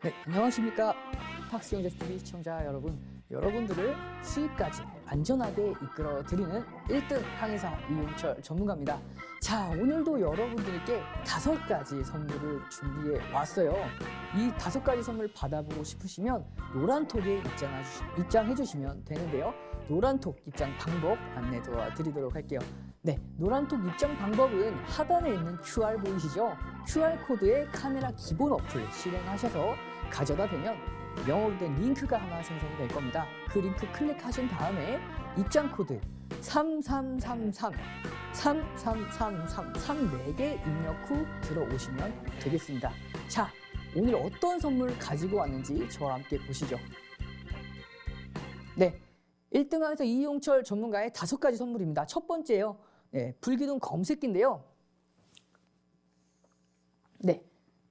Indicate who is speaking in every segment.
Speaker 1: 네, 안녕하십니까. 팍스경제TV 시청자 여러분. 여러분들을 수익까지 안전하게 이끌어 드리는 1등 항해사 이용철 전문가입니다. 자, 오늘도 여러분들께 5가지 선물을 준비해 왔어요. 이 5가지 선물 받아보고 싶으시면 노란톡에 입장해 주시면 되는데요. 노란톡 입장 방법 안내 도와드리도록 할게요. 네, 노란톡 입장 방법은 하단에 있는 QR 보이시죠? QR코드에 카메라 기본 어플 실행하셔서 가져다 대면 영어로 된 링크가 하나 생성이 될 겁니다. 그 링크 클릭하신 다음에 입장 코드 3333 4개 입력 후 들어오시면 되겠습니다. 자, 오늘 어떤 선물 가지고 왔는지 저와 함께 보시죠. 네, 1등 항해사 이용철 전문가의 5가지 선물입니다. 첫 번째요. 네, 불기둥 검색기인데요. 네,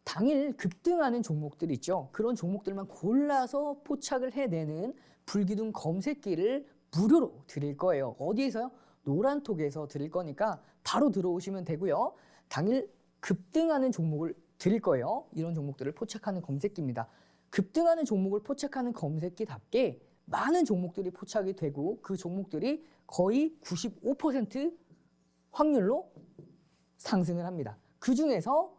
Speaker 1: 당일 급등하는 종목들 있죠. 그런 종목들만 골라서 포착을 해내는 불기둥 검색기를 무료로 드릴 거예요. 어디에서요? 노란톡에서 드릴 거니까 바로 들어오시면 되고요. 당일 급등하는 종목을 드릴 거예요. 이런 종목들을 포착하는 검색기입니다. 급등하는 종목을 포착하는 검색기답게 많은 종목들이 포착이 되고 그 종목들이 거의 95% 확률로 상승을 합니다. 그 중에서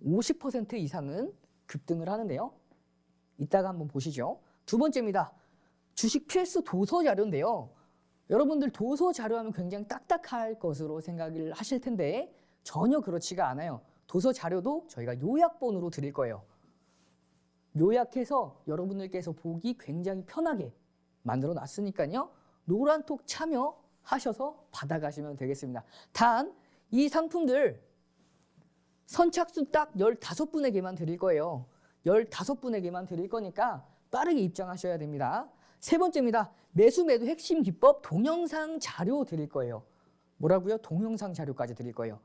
Speaker 1: 50% 이상은 급등을 하는데요. 이따가 한번 보시죠. 두 번째입니다. 주식 필수 도서 자료인데요. 여러분들 도서 자료하면 굉장히 딱딱할 것으로 생각을 하실 텐데 전혀 그렇지가 않아요. 도서 자료도 저희가 요약본으로 드릴 거예요. 요약해서 여러분들께서 보기 굉장히 편하게 만들어 놨으니까요. 노란톡 참여하셔서 받아가시면 되겠습니다. 단 이 상품들 선착순 딱 15분에게만 드릴 거예요. 15분에게만 드릴 거니까 빠르게 입장하셔야 됩니다. 세 번째입니다. 매수 매도 핵심 기법 동영상 자료 드릴 거예요. 뭐라고요? 동영상 자료까지 드릴 거예요.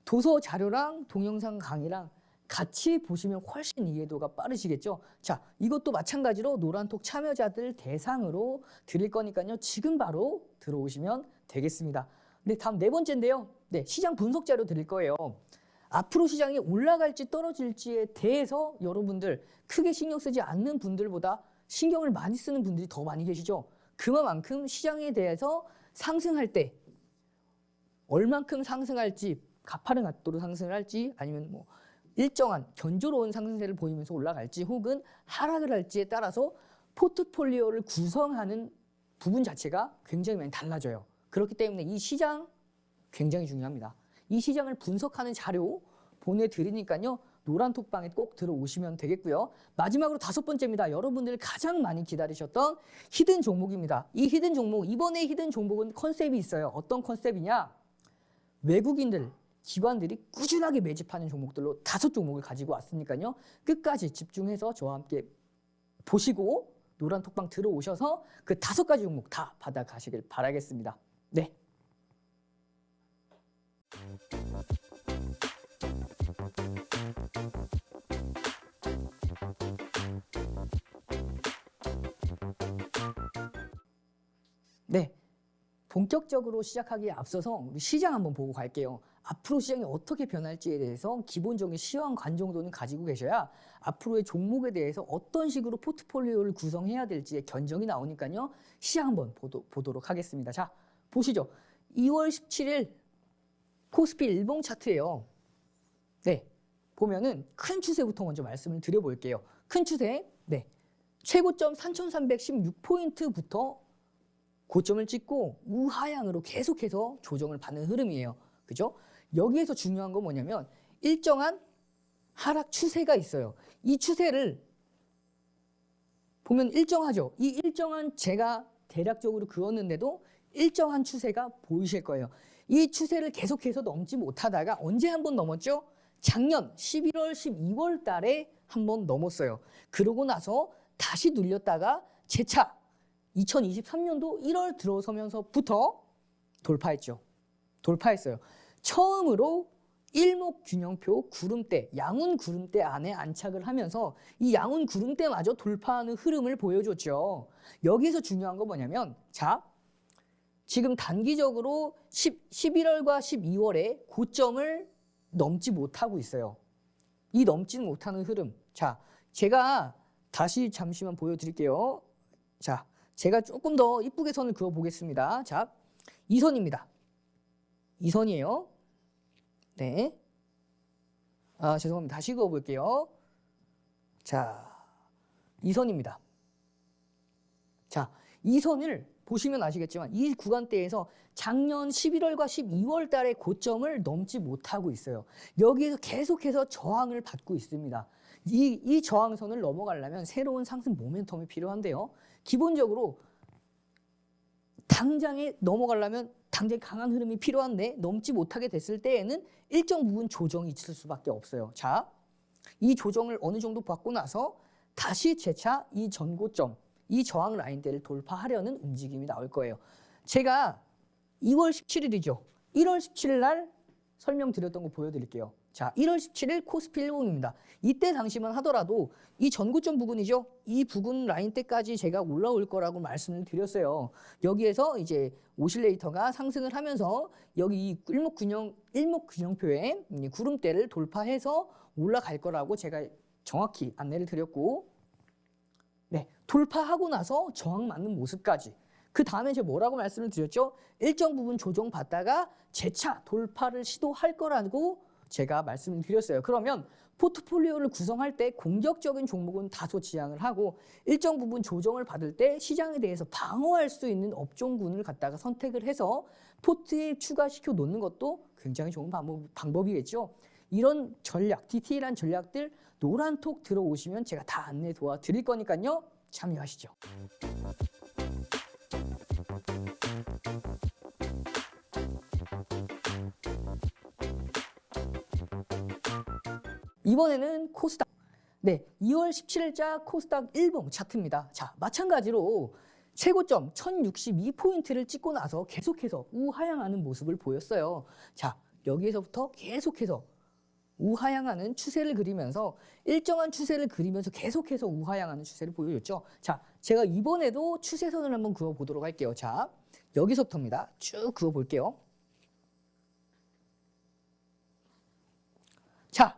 Speaker 1: 도서 자료랑 동영상 강의랑 같이 보시면 훨씬 이해도가 빠르시겠죠? 자, 이것도 마찬가지로 노란톡 참여자들 대상으로 드릴 거니까요. 지금 바로 들어오시면 되겠습니다. 네, 다음 네 번째인데요. 네, 시장 분석 자료 드릴 거예요. 앞으로 시장이 올라갈지 떨어질지에 대해서 여러분들 크게 신경 쓰지 않는 분들보다 신경을 많이 쓰는 분들이 더 많이 계시죠. 그만큼 시장에 대해서 상승할 때 얼만큼 상승할지 가파른 각도로 상승을 할지 아니면 뭐 일정한 견조로운 상승세를 보이면서 올라갈지 혹은 하락을 할지에 따라서 포트폴리오를 구성하는 부분 자체가 굉장히 많이 달라져요. 그렇기 때문에 이 시장 굉장히 중요합니다. 이 시장을 분석하는 자료 보내드리니까요. 노란톡방에 꼭 들어오시면 되겠고요. 마지막으로 5번째입니다. 여러분들 가장 많이 기다리셨던 히든 종목입니다. 이 히든 종목, 이번에 히든 종목은 컨셉이 있어요. 어떤 컨셉이냐? 외국인들, 기관들이 꾸준하게 매집하는 종목들로 5종목을 가지고 왔으니까요. 끝까지 집중해서 저와 함께 보시고 노란톡방 들어오셔서 그 5가지 종목 다 받아가시길 바라겠습니다. 네. 네, 본격적으로 시작하기에 앞서서 우리 시장 한번 보고 갈게요. 앞으로 시장이 어떻게 변할지에 대해서 기본적인 시황관 정도는 가지고 계셔야 앞으로의 종목에 대해서 어떤 식으로 포트폴리오를 구성해야 될지의 견적이 나오니까요. 시장 한번 보도록 하겠습니다. 자, 보시죠. 2월 17일 코스피 일봉 차트예요. 네, 보면은 큰 추세부터 먼저 말씀을 드려볼게요. 큰 추세, 네, 최고점 3,316포인트부터 고점을 찍고 우하향으로 계속해서 조정을 받는 흐름이에요. 그죠? 여기에서 중요한 건 뭐냐면 일정한 하락 추세가 있어요. 이 추세를 보면 일정하죠. 이 일정한 제가 대략적으로 그었는데도 일정한 추세가 보이실 거예요. 이 추세를 계속해서 넘지 못하다가 언제 한번 넘었죠? 작년 11월, 12월 달에 한번 넘었어요. 그러고 나서 다시 눌렸다가 재차 2023년도 1월 들어서면서부터 돌파했죠. 돌파했어요. 처음으로 일목균형표 구름대, 양운 구름대 안에 안착을 하면서 이 양운 구름대마저 돌파하는 흐름을 보여줬죠. 여기서 중요한 건 뭐냐면 자, 지금 단기적으로 11월과 12월에 고점을 넘지 못하고 있어요. 이 넘지는 못하는 흐름. 자, 제가 다시 잠시만 보여드릴게요. 자, 제가 조금 더 이쁘게 선을 그어 보겠습니다. 자, 이 선입니다. 이 선이에요. 네. 죄송합니다. 다시 그어 볼게요. 자, 이 선입니다. 자, 이 선을 보시면 아시겠지만 이 구간대에서 작년 11월과 12월 달의 고점을 넘지 못하고 있어요. 여기에서 계속해서 저항을 받고 있습니다. 이 저항선을 넘어가려면 새로운 상승 모멘텀이 필요한데요. 기본적으로 당장에 넘어가려면 당장 강한 흐름이 필요한데 넘지 못하게 됐을 때에는 일정 부분 조정이 있을 수밖에 없어요. 자, 이 조정을 어느 정도 받고 나서 다시 재차 이 전고점, 이 저항 라인대를 돌파하려는 움직임이 나올 거예요. 제가 2월 17일이죠. 1월 17일 날 설명드렸던 거 보여드릴게요. 자, 1월 17일 코스피 150입니다. 이때 당시만 하더라도 이 전고점 부근이죠. 이 부근 라인대까지 제가 올라올 거라고 말씀을 드렸어요. 여기에서 이제 오실레이터가 상승을 하면서 여기 이 일목균형표의 구름대를 돌파해서 올라갈 거라고 제가 정확히 안내를 드렸고, 네, 돌파하고 나서 저항 맞는 모습까지. 그 다음에 제가 뭐라고 말씀을 드렸죠? 일정 부분 조정받다가 재차 돌파를 시도할 거라고 제가 말씀을 드렸어요. 그러면 포트폴리오를 구성할 때 공격적인 종목은 다소 지양을 하고 일정 부분 조정을 받을 때 시장에 대해서 방어할 수 있는 업종군을 갖다가 선택을 해서 포트에 추가시켜 놓는 것도 굉장히 좋은 방법이겠죠. 이런 전략, 디테일한 전략들 노란톡 들어오시면 제가 다 안내 도와드릴 거니까요. 참여하시죠. 이번에는 코스닥. 네, 2월 17일자 코스닥 일봉 차트입니다. 자, 마찬가지로 최고점 1062포인트를 찍고 나서 계속해서 우하향하는 모습을 보였어요. 자, 여기에서부터 계속해서 우하향하는 추세를 그리면서 일정한 추세를 그리면서 계속해서 우하향하는 추세를 보여줬죠. 자, 제가 이번에도 추세선을 한번 그어보도록 할게요. 자, 여기서부터입니다. 쭉 그어볼게요. 자,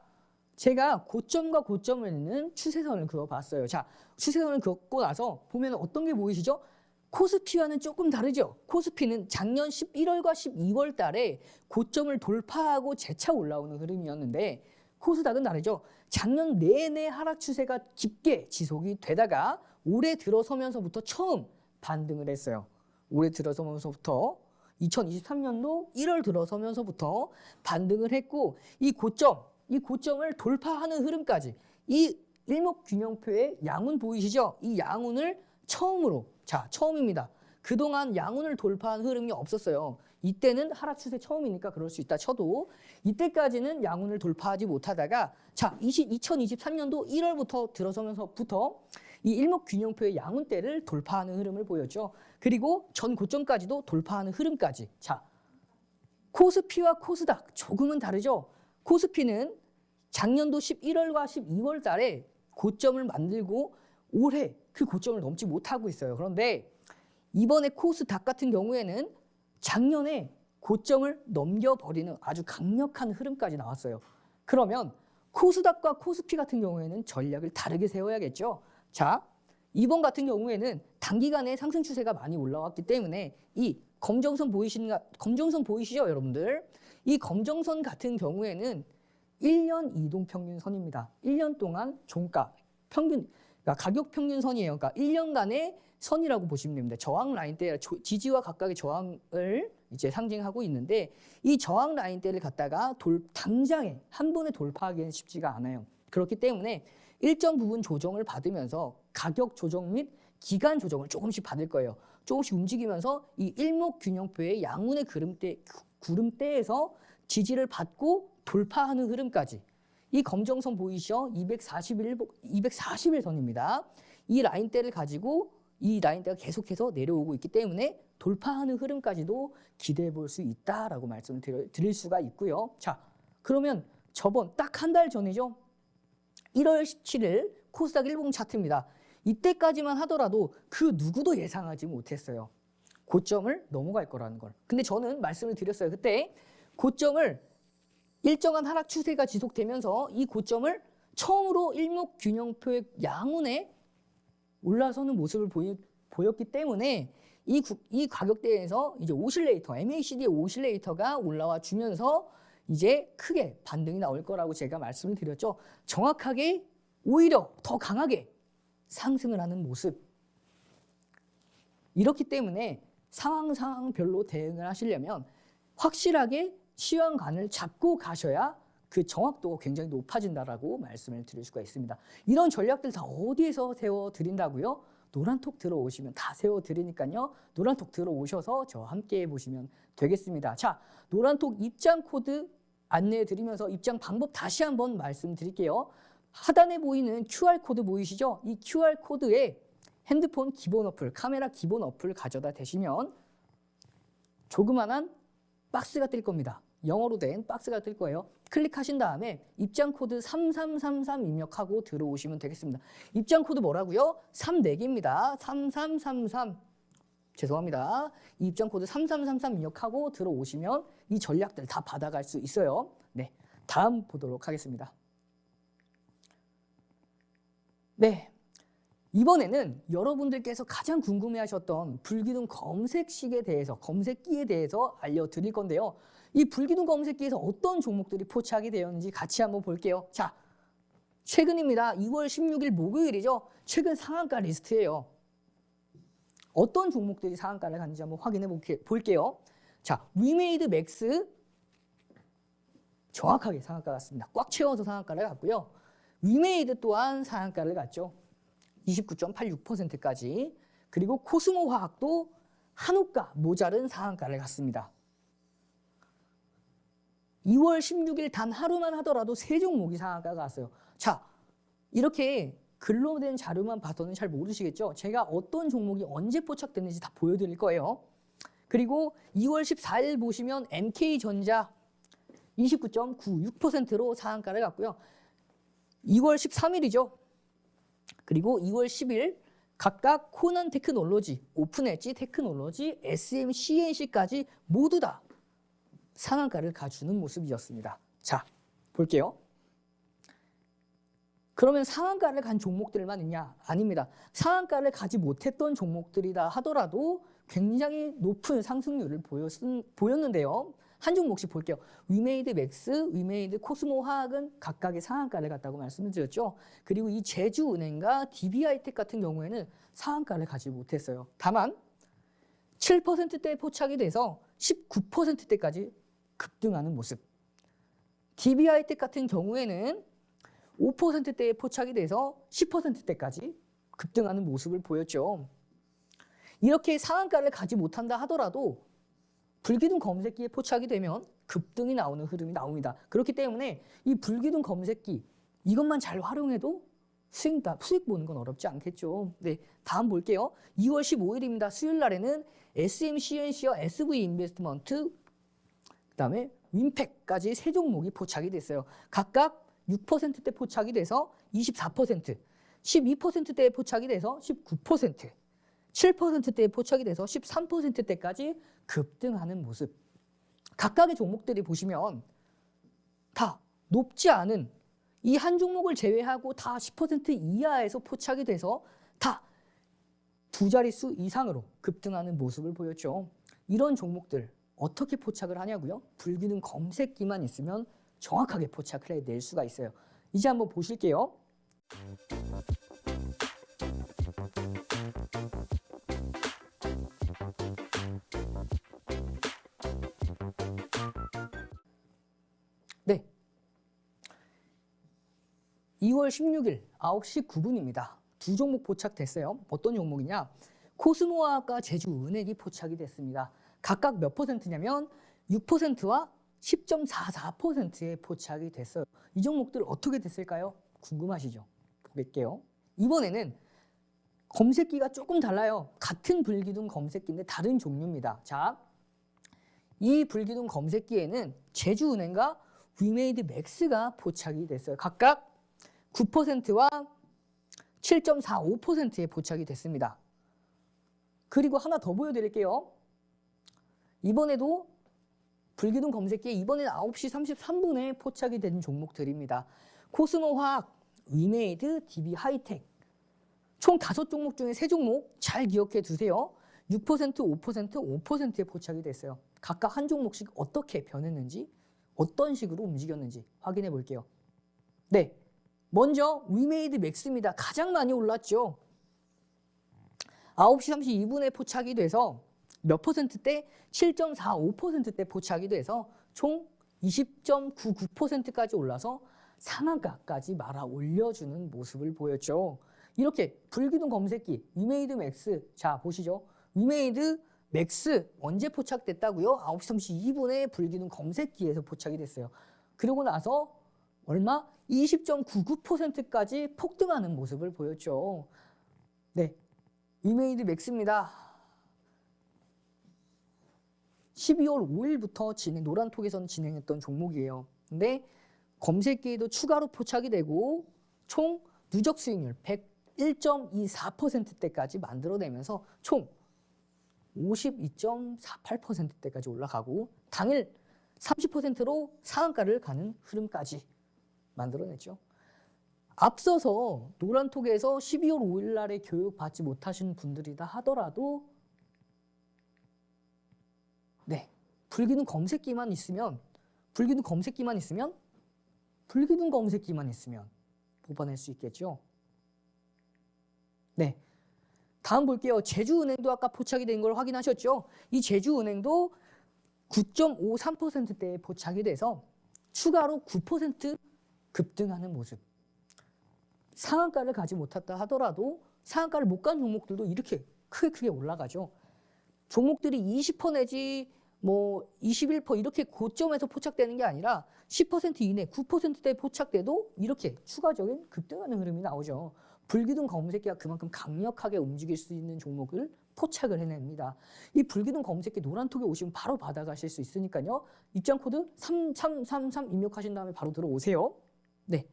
Speaker 1: 제가 고점과 고점을 있는 추세선을 그어봤어요. 자, 추세선을 그었고 나서 보면 어떤 게 보이시죠? 코스피와는 조금 다르죠. 코스피는 작년 11월과 12월 달에 고점을 돌파하고 재차 올라오는 흐름이었는데 코스닥은 다르죠. 작년 내내 하락 추세가 깊게 지속이 되다가 올해 들어서면서부터 처음 반등을 했어요. 올해 들어서면서부터 2023년도 1월 들어서면서부터 반등을 했고 이 고점을 돌파하는 흐름까지 이 일목균형표의 양운 보이시죠? 이 양운을 처음으로, 자, 처음입니다. 그동안 양운을 돌파한 흐름이 없었어요. 이때는 하락 추세 처음이니까 그럴 수 있다 쳐도 이때까지는 양운을 돌파하지 못하다가 자, 2023년도 1월부터 들어서면서부터 이 일목균형표의 양운대를 돌파하는 흐름을 보였죠. 그리고 전 고점까지도 돌파하는 흐름까지. 자, 코스피와 코스닥 조금은 다르죠. 코스피는 작년도 11월과 12월 달에 고점을 만들고 올해 그 고점을 넘지 못하고 있어요. 그런데 이번에 코스닥 같은 경우에는 작년에 고점을 넘겨버리는 아주 강력한 흐름까지 나왔어요. 그러면 코스닥과 코스피 같은 경우에는 전략을 다르게 세워야겠죠. 자, 이번 같은 경우에는 단기간에 상승 추세가 많이 올라왔기 때문에 이 검정선 보이시죠, 여러분들? 이 검정선 같은 경우에는 1년 이동평균선입니다. 1년 동안 종가 평균, 그러니까 가격 평균선이에요. 그러니까 1년간의 선이라고 보시면 됩니다. 저항 라인대, 지지와 각각의 저항을 이제 상징하고 있는데 이 저항 라인대를 갖다가 당장에 한 번에 돌파하기는 쉽지가 않아요. 그렇기 때문에 일정 부분 조정을 받으면서 가격 조정 및 기간 조정을 조금씩 받을 거예요. 조금씩 움직이면서 이 일목균형표의 양운의 구름대에서 지지를 받고 돌파하는 흐름까지. 이 검정선 보이시죠? 241선입니다. 이 라인대를 가지고 이 라인대가 계속해서 내려오고 있기 때문에 돌파하는 흐름까지도 기대해 볼 수 있다라고 말씀을 드릴 수가 있고요. 자, 그러면 저번 딱 한 달 전이죠. 1월 17일 코스닥 일봉 차트입니다. 이때까지만 하더라도 그 누구도 예상하지 못했어요. 고점을 넘어갈 거라는 걸. 근데 저는 말씀을 드렸어요. 그때 고점을 일정한 하락 추세가 지속되면서 이 고점을 처음으로 일목균형표의 양운에 올라서는 모습을 보였기 때문에 이 가격대에서 이제 오실레이터, MACD의 오실레이터가 올라와 주면서 이제 크게 반등이 나올 거라고 제가 말씀을 드렸죠. 정확하게 오히려 더 강하게 상승을 하는 모습. 이렇기 때문에 상황별로 대응을 하시려면 확실하게 시황관을 잡고 가셔야 그 정확도가 굉장히 높아진다라고 말씀을 드릴 수가 있습니다. 이런 전략들 다 어디에서 세워드린다고요? 노란톡 들어오시면 다 세워드리니까요. 노란톡 들어오셔서 저와 함께 해보시면 되겠습니다. 자, 노란톡 입장 코드 안내해드리면서 입장 방법 다시 한번 말씀드릴게요. 하단에 보이는 QR코드 보이시죠? 이 QR코드에 핸드폰 기본 어플, 카메라 기본 어플 가져다 대시면 조그만한 박스가 뜰 겁니다. 영어로 된 박스가 뜰 거예요. 클릭하신 다음에 입장 코드 3333 입력하고 들어오시면 되겠습니다. 입장 코드 뭐라고요? 34개입니다. 3333. 죄송합니다. 이 입장 코드 3333 입력하고 들어오시면 이 전략들 다 받아갈 수 있어요. 네, 다음 보도록 하겠습니다. 네, 이번에는 여러분들께서 가장 궁금해하셨던 불기둥 검색식에 대해서, 검색기에 대해서 알려드릴 건데요. 이 불기둥 검색기에서 어떤 종목들이 포착이 되었는지 같이 한번 볼게요. 자, 최근입니다. 2월 16일 목요일이죠. 최근 상한가 리스트예요. 어떤 종목들이 상한가를 갔는지 한번 확인해 볼게요. 자, 위메이드 맥스 정확하게 상한가 갔습니다. 꽉 채워서 상한가를 갔고요. 위메이드 또한 상한가를 갔죠. 29.86%까지. 그리고 코스모 화학도 한우가 모자른 상한가를 갔습니다. 2월 16일 단 하루만 하더라도 세 종목이 상한가가 갔어요. 자, 이렇게 글로 된 자료만 봐서는 잘 모르시겠죠? 제가 어떤 종목이 언제 포착됐는지 다 보여드릴 거예요. 그리고 2월 14일 보시면 MK전자 29.96%로 상한가를 갔고요. 2월 13일이죠. 그리고 2월 10일 각각 코난 테크놀로지, 오픈 엣지 테크놀로지, SMCNC까지 모두 다 상한가를 가주는 모습이었습니다. 자, 볼게요. 그러면 상한가를 간 종목들만 있냐? 아닙니다. 상한가를 가지 못했던 종목들이다 하더라도 굉장히 높은 상승률을 보였는데요. 한 종목씩 볼게요. 위메이드 맥스, 위메이드 코스모 화학은 각각의 상한가를 갔다고 말씀을 드렸죠. 그리고 이 제주은행과 DB하이텍 같은 경우에는 상한가를 가지 못했어요. 다만 7%대 포착이 돼서 19%대까지 급등하는 모습. DB하이텍 같은 경우에는 5%대에 포착이 돼서 10%대까지 급등하는 모습을 보였죠. 이렇게 상한가를 가지 못한다 하더라도 불기둥 검색기에 포착이 되면 급등이 나오는 흐름이 나옵니다. 그렇기 때문에 이 불기둥 검색기 이것만 잘 활용해도 수익 보는 건 어렵지 않겠죠. 네, 다음 볼게요. 2월 15일입니다. 수요일 날에는 SMCNC와 SV인베스트먼트 그다음에 윈팩까지 세 종목이 포착이 됐어요. 각각 6%대 포착이 돼서 24%, 12%대에 포착이 돼서 19%, 7%대에 포착이 돼서 13%대까지 급등하는 모습. 각각의 종목들이 보시면 다 높지 않은 이 한 종목을 제외하고 다 10% 이하에서 포착이 돼서 다 두 자릿수 이상으로 급등하는 모습을 보였죠. 이런 종목들 어떻게 포착을 하냐고요? 불기둥 검색기만 있으면 정확하게 포착을 해낼 수가 있어요. 이제 한번 보실게요. 네. 2월 16일 9시 9분입니다. 두 종목 포착됐어요. 어떤 종목이냐? 코스모화학과 제주은행이 포착이 됐습니다. 각각 몇 퍼센트냐면 6%와 10.44%에 포착이 됐어요. 이 종목들 어떻게 됐을까요? 궁금하시죠? 볼게요. 이번에는 검색기가 조금 달라요. 같은 불기둥 검색기인데 다른 종류입니다. 자, 이 불기둥 검색기에는 제주은행과 위메이드 맥스가 포착이 됐어요. 각각 9%와 7.45%에 포착이 됐습니다. 그리고 하나 더 보여드릴게요. 이번에도 불기둥 검색기에 이번에는 9시 33분에 포착이 된 종목들입니다. 코스모 화학 위메이드, DB 하이텍. 총 5종목 중에 3종목 잘 기억해 두세요. 6%, 5%, 5%에 포착이 됐어요. 각각 한 종목씩 어떻게 변했는지, 어떤 식으로 움직였는지 확인해 볼게요. 네, 먼저 위메이드 맥스입니다. 가장 많이 올랐죠. 9시 32분에 포착이 돼서 몇 %대? 7.45%대 포착이 돼서 총 20.99%까지 올라서 상한가까지 말아 올려주는 모습을 보였죠. 이렇게 불기둥 검색기 위메이드 맥스, 자 보시죠. 위메이드 맥스 언제 포착됐다고요? 9시 32분에 불기둥 검색기에서 포착이 됐어요. 그러고 나서 얼마? 20.99%까지 폭등하는 모습을 보였죠. 네, 위메이드 맥스입니다. 12월 5일부터 노란톡에서는 진행했던 종목이에요. 근데 검색기에도 추가로 포착이 되고 총 누적 수익률 101.24%대까지 만들어내면서 총 52.48%대까지 올라가고 당일 30%로 상한가를 가는 흐름까지 만들어냈죠. 앞서서 노란톡에서 12월 5일 날에 교육 받지 못하신 분들이다 하더라도 네, 불기둥 검색기만 있으면 뽑아낼 수 있겠죠. 네, 다음 볼게요. 제주은행도 아까 포착이 된 걸 확인하셨죠? 이 제주은행도 9.53%대에 포착이 돼서 추가로 9% 급등하는 모습. 상한가를 가지 못했다 하더라도 상한가를 못 간 종목들도 이렇게 크게 올라가죠. 종목들이 20% 내지 뭐 21% 이렇게 고점에서 포착되는 게 아니라 10% 이내 9%대에 포착돼도 이렇게 추가적인 급등하는 흐름이 나오죠. 불기둥 검색기가 그만큼 강력하게 움직일 수 있는 종목을 포착을 해냅니다. 이 불기둥 검색기 노란톡에 오시면 바로 받아가실 수 있으니까요. 입장 코드 3333 입력하신 다음에 바로 들어오세요. 네.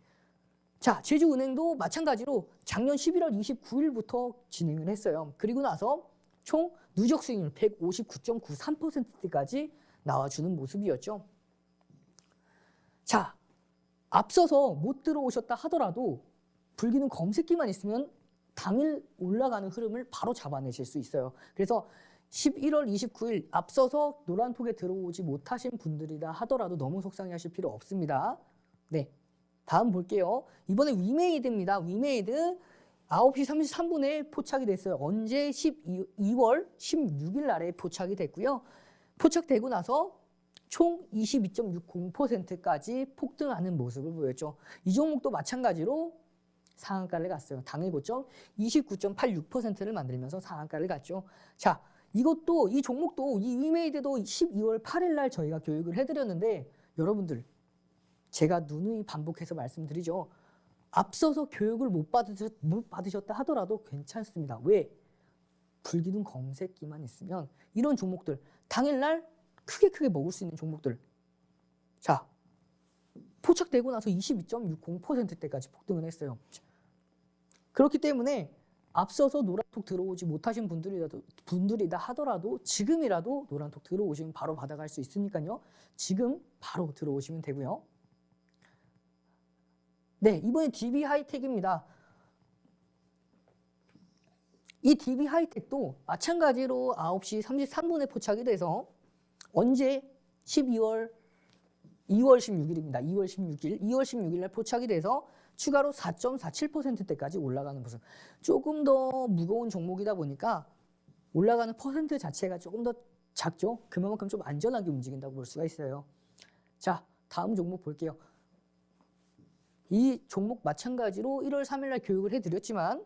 Speaker 1: 자, 제주은행도 마찬가지로 작년 11월 29일부터 진행을 했어요. 그리고 나서 총 누적 수익률 159.93%까지 나와주는 모습이었죠. 자, 앞서서 못 들어오셨다 하더라도 불기둥 검색기만 있으면 당일 올라가는 흐름을 바로 잡아내실 수 있어요. 그래서 11월 29일 앞서서 노란톡에 들어오지 못하신 분들이다 하더라도 너무 속상해하실 필요 없습니다. 네, 다음 볼게요. 이번에 위메이드입니다. 위메이드 9시 33분에 포착이 됐어요. 언제? 2월 16일 날에 포착이 됐고요. 포착되고 나서 총 22.60%까지 폭등하는 모습을 보였죠. 이 종목도 마찬가지로 상한가를 갔어요. 당일 고점 29.86%를 만들면서 상한가를 갔죠. 자, 이것도 이 종목도 이 위메이드도 12월 8일 날 저희가 교육을 해드렸는데 여러분들 제가 누누이 반복해서 말씀드리죠. 앞서서 교육을 못 받으셨다 하더라도 괜찮습니다. 왜? 불기둥 검색기만 있으면 이런 종목들 당일날 크게 먹을 수 있는 종목들 자 포착되고 나서 22.60%대까지 폭등을 했어요. 그렇기 때문에 앞서서 노란톡 들어오지 못하신 분들이다 하더라도 지금이라도 노란톡 들어오시면 바로 받아갈 수 있으니까요. 지금 바로 들어오시면 되고요. 네, 이번에 DB 하이텍입니다. 이 DB 하이텍도 마찬가지로 9시 33분에 포착이 돼서 언제? 2월 16일입니다. 2월 16일 날 포착이 돼서 추가로 4.47%대까지 올라가는 모습. 조금 더 무거운 종목이다 보니까 올라가는 퍼센트 자체가 조금 더 작죠. 그만큼 좀 안전하게 움직인다고 볼 수가 있어요. 자, 다음 종목 볼게요. 이 종목 마찬가지로 1월 3일 날 교육을 해드렸지만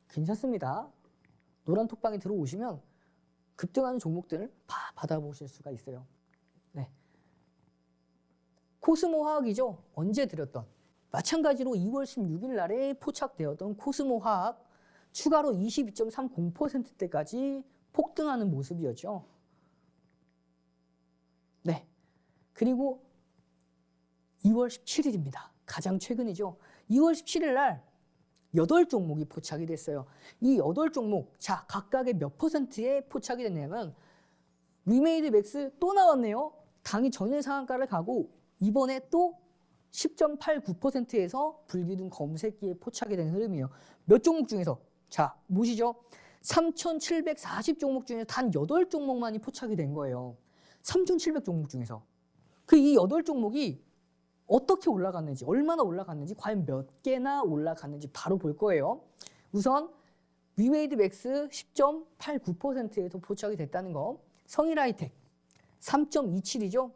Speaker 1: 괜찮습니다. 노란톡방에 들어오시면 급등하는 종목들을 받아보실 수가 있어요. 네. 코스모화학이죠. 언제 드렸던 마찬가지로 2월 16일 날에 포착되었던 코스모화학 추가로 22.30%대까지 폭등하는 모습이었죠. 네. 그리고 2월 17일입니다. 가장 최근이죠. 2월 17일 날 8종목이 포착이 됐어요. 이 8종목, 자, 각각의 몇 %에 포착이 됐냐면 위메이드 맥스 또 나왔네요. 당이 전일 상한가를 가고 이번에 또 10.89%에서 불기둥 검색기에 포착이 된 흐름이에요. 몇 종목 중에서? 자, 보시죠. 3,740 종목 중에 단 8종목만이 포착이 된 거예요. 3,700 종목 중에서. 그 이 8종목이 어떻게 올라갔는지, 얼마나 올라갔는지, 과연 몇 개나 올라갔는지 바로 볼 거예요. 우선 위메이드 맥스 10.89%에서 포착이 됐다는 거. 성일하이텍 3.27이죠.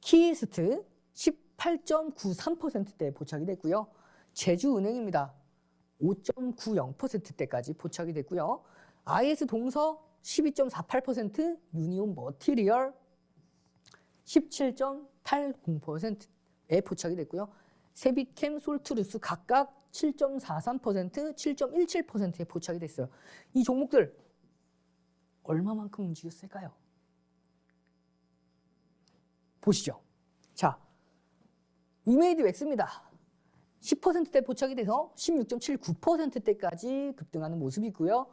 Speaker 1: 키이스트 18.93%대에 포착이 됐고요. 제주은행입니다. 5.90%대까지 포착이 됐고요. IS 동서 12.48%, 유니온 머티리얼 17.80%에 포착이 됐고요. 세비캠, 솔트루스 각각 7.43%, 7.17%에 포착이 됐어요. 이 종목들 얼마만큼 움직였을까요? 보시죠. 자, 위메이드 엑스입니다. 10%대 포착이 돼서 16.79%대까지 급등하는 모습이 있고요.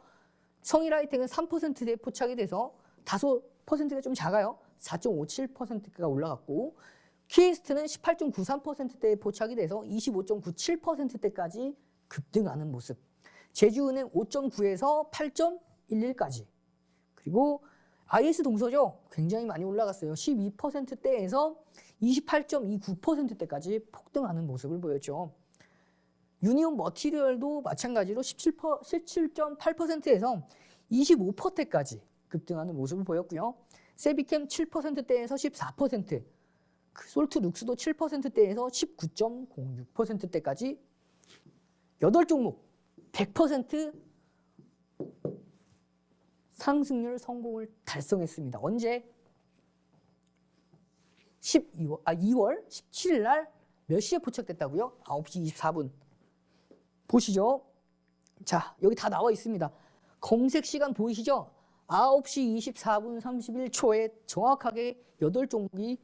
Speaker 1: 성일하이텍은 3%대에 포착이 돼서 다소 퍼센트가 좀 작아요. 4.57%가 올라갔고, 키이스트는 18.93%대에 포착이 돼서 25.97%대까지 급등하는 모습. 제주은행 5.9에서 8.11까지. 그리고 IS 동서죠. 굉장히 많이 올라갔어요. 12%대에서 28.29%대까지 폭등하는 모습을 보였죠. 유니온 머티리얼도 마찬가지로 17.8%에서 25%대까지 급등하는 모습을 보였고요. 세비캠 7%대에서 14%, 솔트룩스도 7%대에서 19.06%대까지 8종목 100% 상승률 성공을 달성했습니다. 언제? 2월 17일 날 몇 시에 포착됐다고요? 9시 24분. 보시죠. 자, 여기 다 나와 있습니다. 검색 시간 보이시죠? 9시 24분 31초에 정확하게 8종목이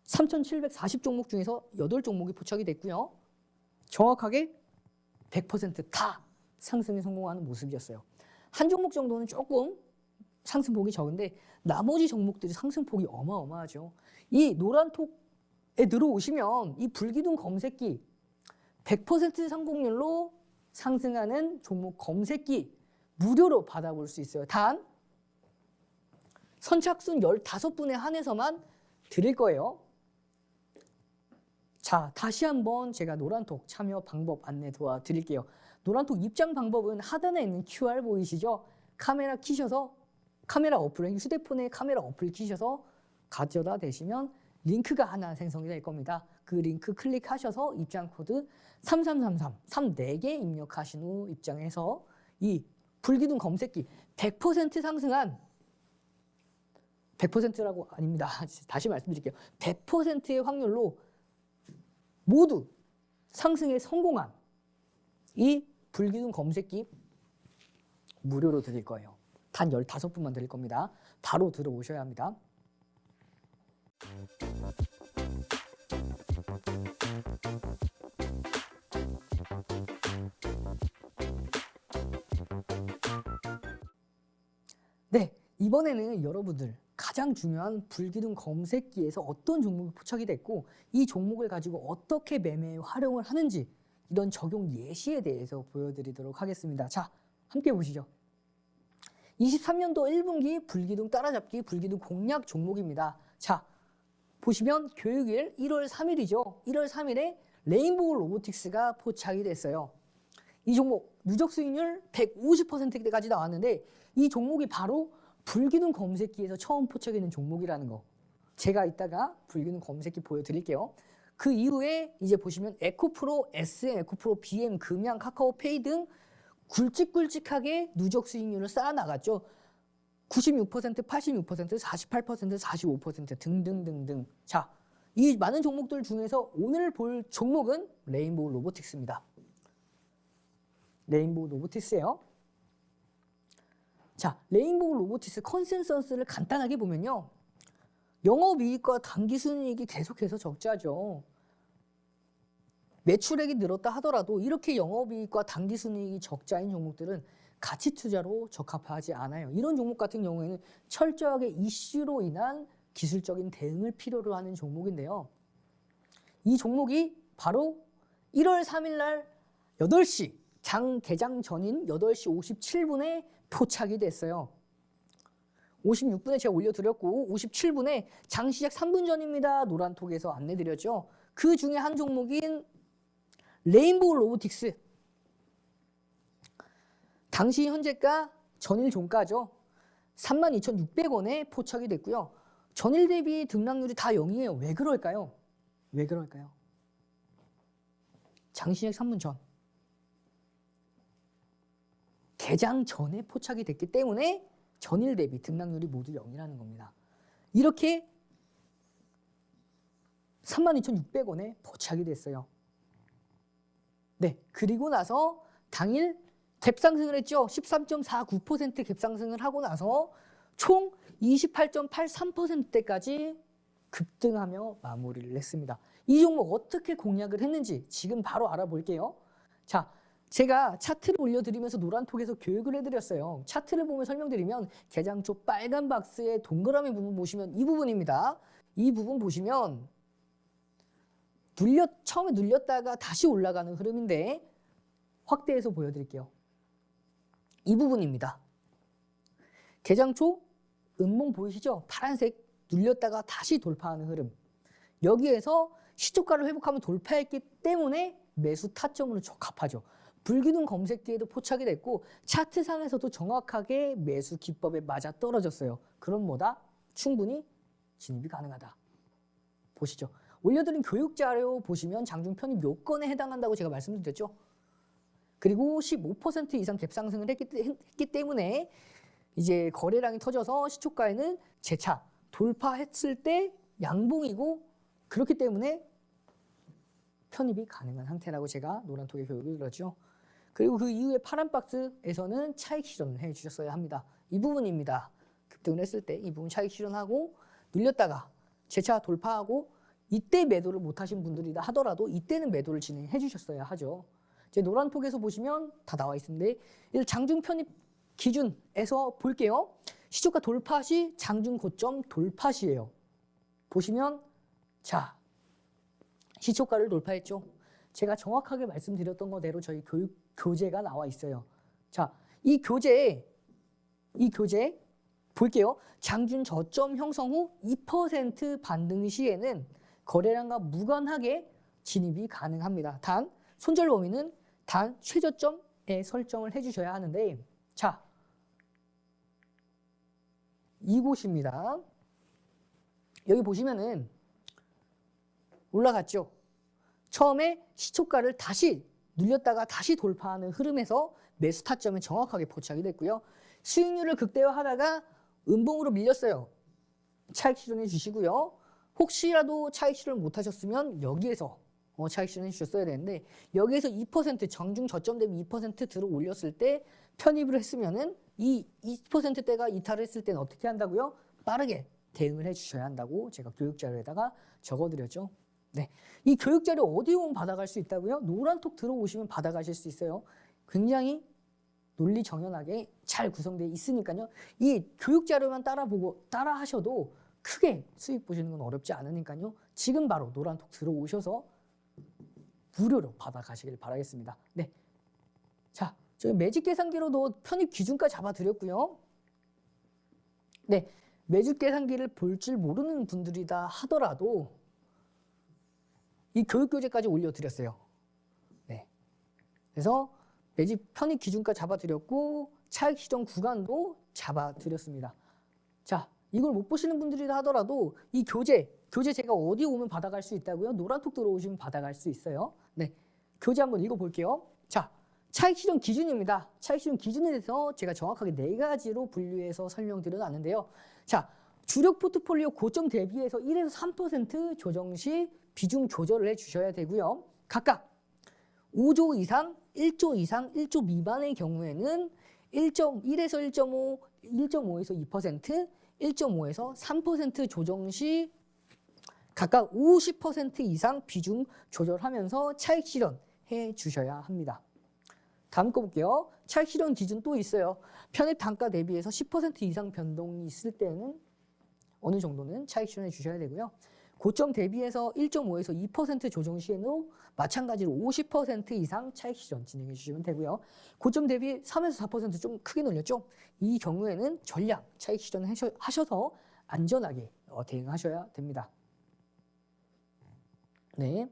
Speaker 1: 3,740종목 중에서 8종목이 포착이 됐고요. 정확하게 100% 다 상승에 성공하는 모습이었어요. 한 종목 정도는 조금 상승폭이 적은데 나머지 종목들이 상승폭이 어마어마하죠. 이 노란톡에 들어오시면 이 불기둥 검색기 100% 성공률로 상승하는 종목 검색기 무료로 받아볼 수 있어요. 단 선착순 15분에 한해서만 드릴 거예요. 자, 다시 한번 제가 노란톡 참여 방법 안내 도와드릴게요. 노란톡 입장 방법은 하단에 있는 QR 보이시죠? 카메라 키셔서 카메라 어플, 휴대폰에 카메라 어플 키셔서 가져다 대시면 링크가 하나 생성이 될 겁니다. 그 링크 클릭하셔서 입장 코드 3333, 34개 입력하신 후 입장해서 이 불기둥 검색기 100% 상승한 100%라고 아닙니다. 다시 말씀드릴게요. 100%의 확률로 모두 상승에 성공한 이 불기둥 검색기 무료로 드릴 거예요. 단 15분만 드릴 겁니다. 바로 들어오셔야 합니다. 네, 이번에는 여러분들 가장 중요한 불기둥 검색기에서 어떤 종목이 포착이 됐고 이 종목을 가지고 어떻게 매매에 활용을 하는지 이런 적용 예시에 대해서 보여드리도록 하겠습니다. 자, 함께 보시죠. 23년도 1분기 불기둥 따라잡기 불기둥 공략 종목입니다. 자, 보시면 교육일 1월 3일이죠. 1월 3일에 레인보우 로보틱스가 포착이 됐어요. 이 종목 누적 수익률 150%까지 나왔는데 이 종목이 바로 불기둥 검색기에서 처음 포착이 된 종목이라는 거. 제가 이따가 불기둥 검색기 보여드릴게요. 그 이후에 이제 보시면 에코프로, SM, 에코프로, BM, 금양, 카카오페이 등 굵직굵직하게 누적 수익률을 쌓아나갔죠. 96%, 86%, 48%, 45% 등등등등. 자, 이 많은 종목들 중에서 오늘 볼 종목은 레인보우 로보틱스입니다. 레인보우 로보틱스예요. 자, 레인보우 로보틱스 컨센서스를 간단하게 보면요. 영업이익과 당기순이익이 계속해서 적자죠. 매출액이 늘었다 하더라도 이렇게 영업이익과 당기순이익이 적자인 종목들은 가치 투자로 적합하지 않아요. 이런 종목 같은 경우에는 철저하게 이슈로 인한 기술적인 대응을 필요로 하는 종목인데요. 이 종목이 바로 1월 3일 날 8시 장 개장 전인 8시 57분에 포착이 됐어요. 56분에 제가 올려드렸고 57분에 장 시작 3분 전입니다. 노란톡에서 안내드렸죠. 그 중에 한 종목인 레인보우 로보틱스. 당시 현재가 전일 종가죠. 32,600원에 포착이 됐고요. 전일 대비 등락률이 다 0이에요. 왜 그럴까요? 왜 그럴까요? 장시작 3분 전. 개장 전에 포착이 됐기 때문에 전일 대비 등락률이 모두 0이라는 겁니다. 이렇게 32,600원에 포착이 됐어요. 네, 그리고 나서 당일 갭상승을 했죠. 13.49% 갭상승을 하고 나서 총 28.83%대까지 급등하며 마무리를 했습니다. 이 종목 어떻게 공략을 했는지 지금 바로 알아볼게요. 자, 제가 차트를 올려드리면서 노란톡에서 교육을 해드렸어요. 차트를 보면 설명드리면 개장 초 빨간 박스의 동그라미 부분 보시면 이 부분입니다. 이 부분 보시면 처음에 눌렸다가 다시 올라가는 흐름인데 확대해서 보여드릴게요. 이 부분입니다. 개장 초 음봉 보이시죠? 파란색 눌렸다가 다시 돌파하는 흐름. 여기에서 시초가를 회복하면 돌파했기 때문에 매수 타점으로 적합하죠. 불기둥 검색기에도 포착이 됐고 차트상에서도 정확하게 매수 기법에 맞아 떨어졌어요. 그럼 뭐다? 충분히 진입이 가능하다. 보시죠. 올려드린 교육자료 보시면 장중 편입 요건에 해당한다고 제가 말씀드렸죠. 그리고 15% 이상 갭상승을 했기 때문에 이제 거래량이 터져서 시초가에는 재차 돌파했을 때 양봉이고 그렇기 때문에 편입이 가능한 상태라고 제가 노란톡에 교육을 들었죠. 그리고 그 이후에 파란 박스에서는 차익 실현을 해주셨어야 합니다. 이 부분입니다. 급등을 했을 때 이 부분 차익 실현하고 눌렸다가 재차 돌파하고 이때 매도를 못하신 분들이다 하더라도 이때는 매도를 진행해 주셨어야 하죠. 제 노란톡에서 보시면 다 나와 있는데 장중 편입 기준에서 볼게요. 시초가 돌파 시 장중 고점 돌파 시예요. 보시면 자 시초가를 돌파했죠. 제가 정확하게 말씀드렸던 거대로 저희 교재가 나와 있어요. 자, 이 교재 볼게요. 장중 저점 형성 후 2% 반등 시에는 거래량과 무관하게 진입이 가능합니다. 단 손절 범위는 단 최저점에 설정을 해주셔야 하는데 자 이곳입니다. 여기 보시면은 올라갔죠. 처음에 시초가를 다시 눌렸다가 다시 돌파하는 흐름에서 매수 타점에 정확하게 포착이 됐고요. 수익률을 극대화하다가 음봉으로 밀렸어요. 차익 실현해 주시고요. 혹시라도 차익 실현 못하셨으면 여기에서 차익 실현해 주셨어야 되는데 여기에서 2% 정중 저점 대비 2% 들어 올렸을 때 편입을 했으면은 이 2%대가 이탈을 했을 때는 어떻게 한다고요? 빠르게 대응을 해 주셔야 한다고 제가 교육자료에다가 적어드렸죠. 네, 이 교육자료 어디 오면 받아갈 수 있다고요? 노란톡 들어오시면 받아가실 수 있어요. 굉장히 논리 정연하게 잘 구성되어 있으니까요. 이 교육자료만 따라 하셔도 크게 수익 보시는 건 어렵지 않으니까요. 지금 바로 노란톡 들어오셔서 무료로 받아가시길 바라겠습니다. 네, 자, 저희 매직 계산기로도 편입 기준까지 잡아드렸고요. 네, 매직 계산기를 볼 줄 모르는 분들이다 하더라도 이 교육교재까지 올려드렸어요. 네, 그래서 매직 편입 기준까지 잡아드렸고 차익 실현 구간도 잡아드렸습니다. 자, 이걸 못 보시는 분들이다 하더라도 이 교재 제가 어디 오면 받아갈 수 있다고요? 노란톡 들어오시면 받아갈 수 있어요. 네, 교재 한번 읽어볼게요. 자, 차익 실현 기준입니다. 차익 실현 기준에 대해서 제가 정확하게 4가지로 분류해서 설명드려 놨는데요. 자, 주력 포트폴리오 고점 대비해서 1에서 3% 조정 시 비중 조절을 해주셔야 되고요. 각각 5조 이상, 1조 이상, 1조 미만의 경우에는 1.1에서 1.5, 1.5에서 2%, 1.5에서 3% 조정 시 각각 50% 이상 비중 조절하면서 차익 실현해 주셔야 합니다. 다음 거 볼게요. 차익 실현 기준 또 있어요. 편입 단가 대비해서 10% 이상 변동이 있을 때는 어느 정도는 차익 실현해 주셔야 되고요. 고점 대비해서 1.5에서 2% 조정 시에는 마찬가지로 50% 이상 차익 실현 진행해 주시면 되고요. 고점 대비 3에서 4% 좀 크게 놀렸죠? 이 경우에는 전량 차익 실현 하셔서 안전하게 대응하셔야 됩니다. 네.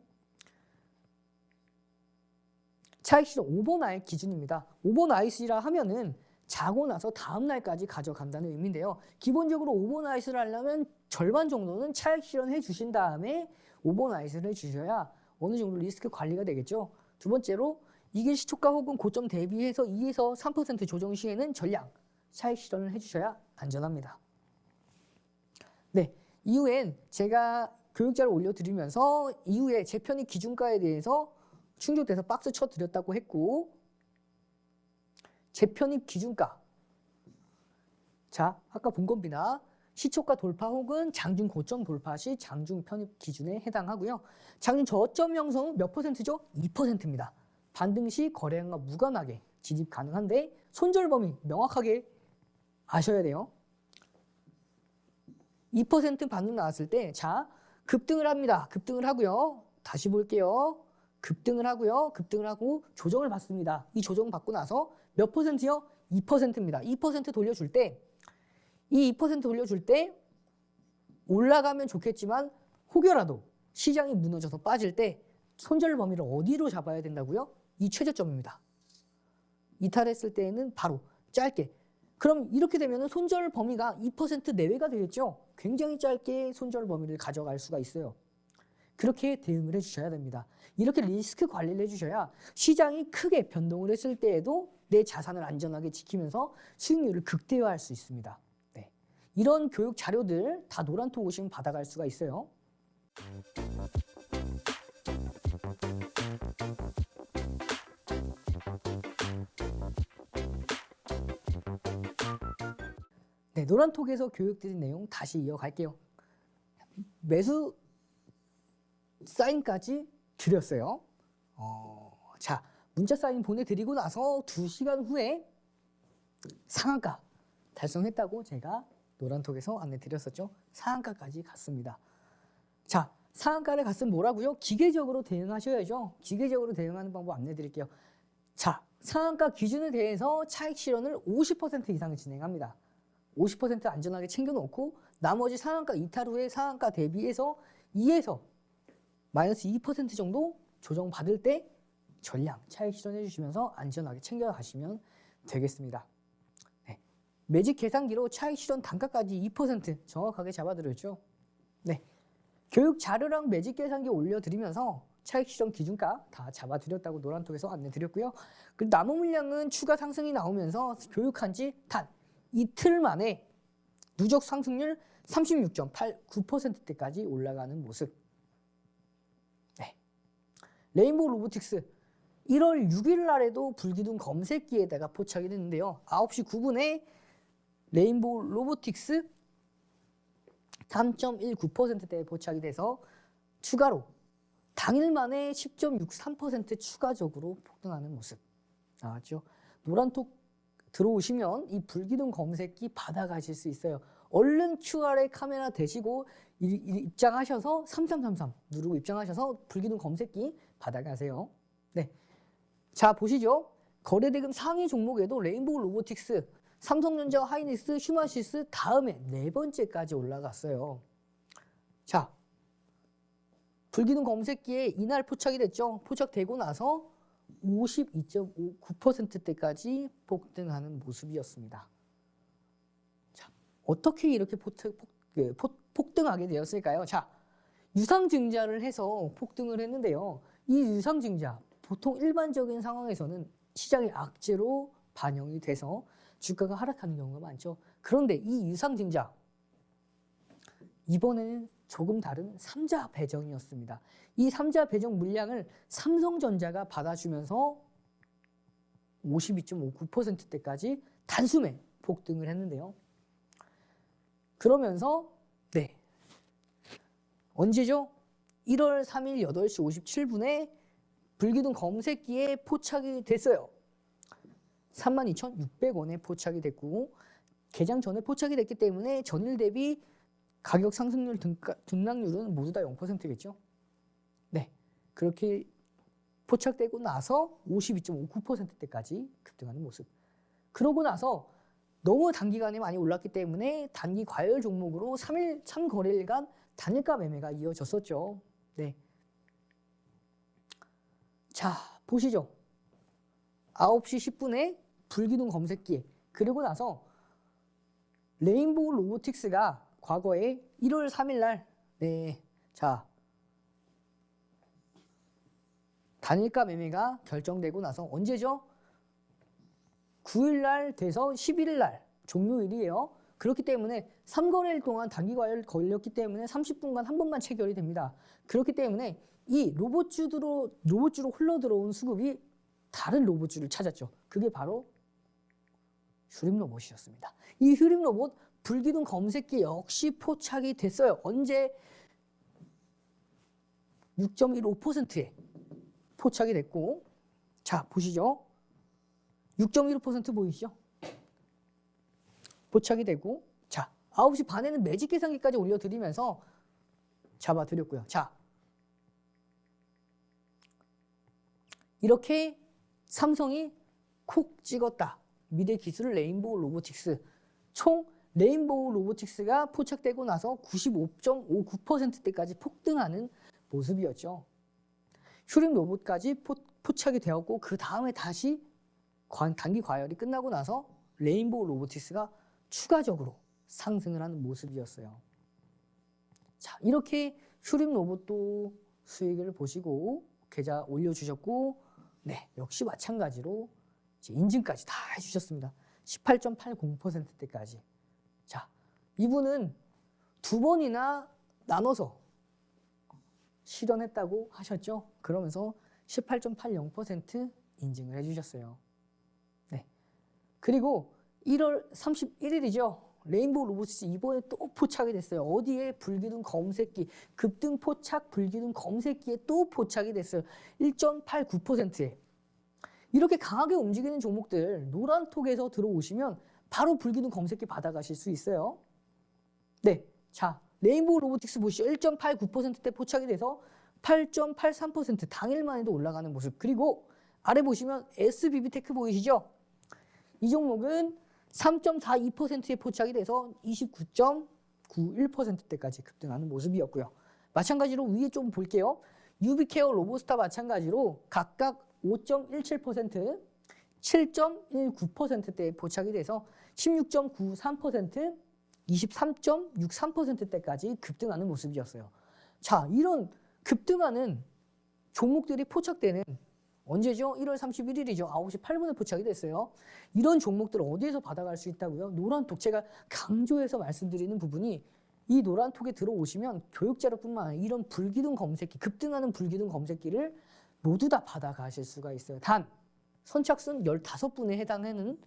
Speaker 1: 차익 실현 오버나잇 기준입니다. 오버나잇이라 하면은 자고 나서 다음 날까지 가져간다는 의미인데요. 기본적으로 오버나잇을 하려면 절반 정도는 차익 실현해 주신 다음에 오버나잇을 해 주셔야 어느 정도 리스크 관리가 되겠죠. 두 번째로 이길 시초가 혹은 고점 대비해서 2에서 3% 조정 시에는 전량 차익 실현을 해 주셔야 안전합니다. 네, 이후엔 제가 교육자를 올려드리면서 이후에 재편입 기준가에 대해서 충족돼서 박스 쳐드렸다고 했고, 재편입 기준가. 자, 아까 본 겁니다. 시초가 돌파 혹은 장중 고점 돌파 시 장중 편입 기준에 해당하고요. 장중 저점 형성은 몇 %죠? 2%입니다. 반등 시 거래량과 무관하게 진입 가능한데 손절 범위 명확하게 아셔야 돼요. 2% 반등 나왔을 때, 자, 급등을 합니다. 급등을 하고요. 다시 볼게요. 급등을 하고요. 급등을 하고 조정을 받습니다. 이 조정 받고 나서 몇 %요? 2%입니다. 2% 돌려줄 때, 이 2% 돌려줄 때 올라가면 좋겠지만 혹여라도 시장이 무너져서 빠질 때 손절 범위를 어디로 잡아야 된다고요? 이 최저점입니다. 이탈했을 때에는 바로 짧게. 그럼 이렇게 되면 손절 범위가 2% 내외가 되겠죠? 굉장히 짧게 손절 범위를 가져갈 수가 있어요. 그렇게 대응을 해주셔야 됩니다. 이렇게 리스크 관리를 해주셔야 시장이 크게 변동을 했을 때에도 내 자산을 안전하게 지키면서 수익률을 극대화할 수 있습니다. 네. 이런 교육 자료들 다 노란톡 오시면 받아갈 수가 있어요. 네, 노란톡에서 교육드린 내용 다시 이어갈게요. 매수 사인까지 드렸어요. 자, 문자 사인 보내드리고 나서 2시간 후에 상한가 달성했다고 제가 노란톡에서 안내 드렸었죠. 상한가까지 갔습니다. 자, 상한가를 갔으면 뭐라고요? 기계적으로 대응하셔야죠. 기계적으로 대응하는 방법 안내 드릴게요. 자, 상한가 기준에 대해서 차익 실현을 50% 이상 진행합니다. 50% 안전하게 챙겨놓고 나머지 상한가 이탈 후에 상한가 대비해서 2에서 마이너스 2% 정도 조정받을 때 전량 차익 실현해 주시면서 안전하게 챙겨가시면 되겠습니다. 네. 매직 계산기로 차익 실현 단가까지 2% 정확하게 잡아드렸죠. 네. 교육 자료랑 매직 계산기 올려드리면서 차익 실현 기준가 다 잡아드렸다고 노란톡에서 안내드렸고요. 그리고 남은 물량은 추가 상승이 나오면서 교육한 지 단 이틀 만에 누적 상승률 36.89%대까지 올라가는 모습. 네. 레인보우 로보틱스 1월 6일 날에도 불기둥 검색기에다가 포착이 됐는데요. 9시 9분에 레인보우 로보틱스 3.19%대에 포착이 돼서 추가로 당일 만에 10.63% 추가적으로 폭등하는 모습 나왔죠. 노란톡 들어오시면 이 불기둥 검색기 받아가실 수 있어요. 얼른 QR에 카메라 대시고 입장하셔서 3333 누르고 입장하셔서 불기둥 검색기 받아가세요. 네, 자 보시죠. 거래대금 상위 종목에도 레인보우 로보틱스, 삼성전자, 하이닉스, 휴마시스 다음에 4번째까지 올라갔어요. 자, 불기둥 검색기에 이날 포착이 됐죠. 포착되고 나서 52.59%대까지 폭등하는 모습이었습니다. 자, 어떻게 이렇게 폭등하게 되었을까요? 자, 유상증자를 해서 폭등을 했는데요. 이 유상증자, 보통 일반적인 상황에서는 시장의 악재로 반영이 돼서 주가가 하락하는 경우가 많죠. 그런데 이 유상증자, 이번에는 조금 다른 3자 배정이었습니다. 이 3자 배정 물량을 삼성전자가 받아주면서 52.59%대까지 단숨에 폭등을 했는데요. 그러면서 네, 언제죠? 1월 3일 8시 57분에 불기둥 검색기에 포착이 됐어요. 32,600원에 포착이 됐고 개장 전에 포착이 됐기 때문에 전일 대비 가격 상승률 등락률은 모두 다 0%겠죠. 네, 그렇게 포착되고 나서 52.59%대까지 급등하는 모습. 그러고 나서 너무 단기간에 많이 올랐기 때문에 단기 과열 종목으로 3거래일간 단일가 매매가 이어졌었죠. 네. 자, 보시죠. 9시 10분에 불기둥 검색기. 그리고 나서 레인보우 로보틱스가 과거에 1월 3일 날, 네. 자, 단일가 매매가 결정되고 나서 언제죠? 9일 날 돼서 11일 날 종료일이에요. 그렇기 때문에 3거래일 동안 단기 과열 걸렸기 때문에 30분간 한 번만 체결이 됩니다. 그렇기 때문에 이 로봇주로 흘러 들어온 수급이 다른 로봇주를 찾았죠. 그게 바로 휴림 로봇이었습니다. 이 휴림 로봇 불기둥 검색기 역시 포착이 됐어요. 언제? 6.15%에 포착이 됐고, 자 보시죠. 6.15% 보이시죠? 포착이 되고, 자 9시 반에는 매직 계산기까지 올려드리면서 잡아드렸고요. 자 이렇게 삼성이 콕 찍었다. 미래기술 레인보우 로보틱스. 총 레인보우 로보틱스가 포착되고 나서 95.59%대까지 폭등하는 모습이었죠. 휴림 로봇까지 포착이 되었고 그 다음에 다시 단기 과열이 끝나고 나서 레인보우 로보틱스가 추가적으로 상승을 하는 모습이었어요. 자, 이렇게 휴림 로봇도 수익을 보시고 계좌 올려주셨고, 네, 역시 마찬가지로 이제 인증까지 다 해주셨습니다. 18.80%대까지. 자, 이분은 2번이나 나눠서 실현했다고 하셨죠? 그러면서 18.80% 인증을 해주셨어요. 네. 그리고 1월 31일이죠. 레인보우 로보틱스 이번에 또 포착이 됐어요. 어디에? 불기둥 검색기. 급등 포착 불기둥 검색기에 또 포착이 됐어요. 1.89%에. 이렇게 강하게 움직이는 종목들 노란톡에서 들어오시면 바로 불기둥 검색기 받아가실 수 있어요. 네, 자 레인보우 로보틱스 보시죠. 1.89%대 포착이 돼서 8.83% 당일만에도 올라가는 모습. 그리고 아래 보시면 SBB테크 보이시죠? 이 종목은 3.42%에 포착이 돼서 29.91%대까지 급등하는 모습이었고요. 마찬가지로 위에 좀 볼게요. 유비케어 로보스타 마찬가지로 각각 5.17%, 7.19%대에 포착이 돼서 16.93%, 23.63%대까지 급등하는 모습이었어요. 자, 이런 급등하는 종목들이 포착되는 언제죠? 1월 31일이죠. 9시 8분에 포착이 됐어요. 이런 종목들을 어디에서 받아갈 수 있다고요? 노란톡. 제가 강조해서 말씀드리는 부분이 이 노란톡에 들어오시면 교육자료뿐만 아니라 이런 불기둥 검색기, 급등하는 불기둥 검색기를 모두 다 받아가실 수가 있어요. 단 선착순 15분에 해당하는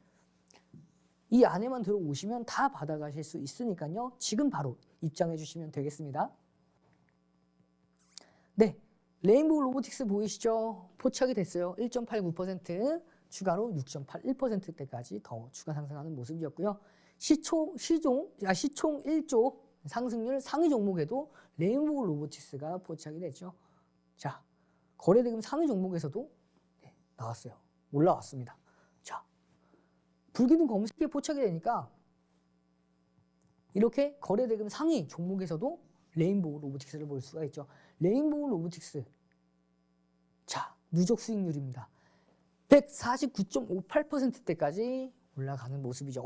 Speaker 1: 이 안에만 들어오시면 다 받아가실 수 있으니까요. 지금 바로 입장해 주시면 되겠습니다. 네, 레인보우 로보틱스 보이시죠? 포착이 됐어요. 1.89%, 추가로 6.81%대까지 더 추가 상승하는 모습이었고요. 시총 1조 상승률 상위 종목에도 레인보우 로보틱스가 포착이 됐죠. 자, 거래대금 상위 종목에서도 나왔어요. 올라왔습니다. 자, 불기둥 검색기에 포착이 되니까 이렇게 거래대금 상위 종목에서도 레인보우 로보틱스를 볼 수가 있죠. 레인보우 로보틱스. 자, 누적 수익률입니다. 149.58%대까지 올라가는 모습이죠.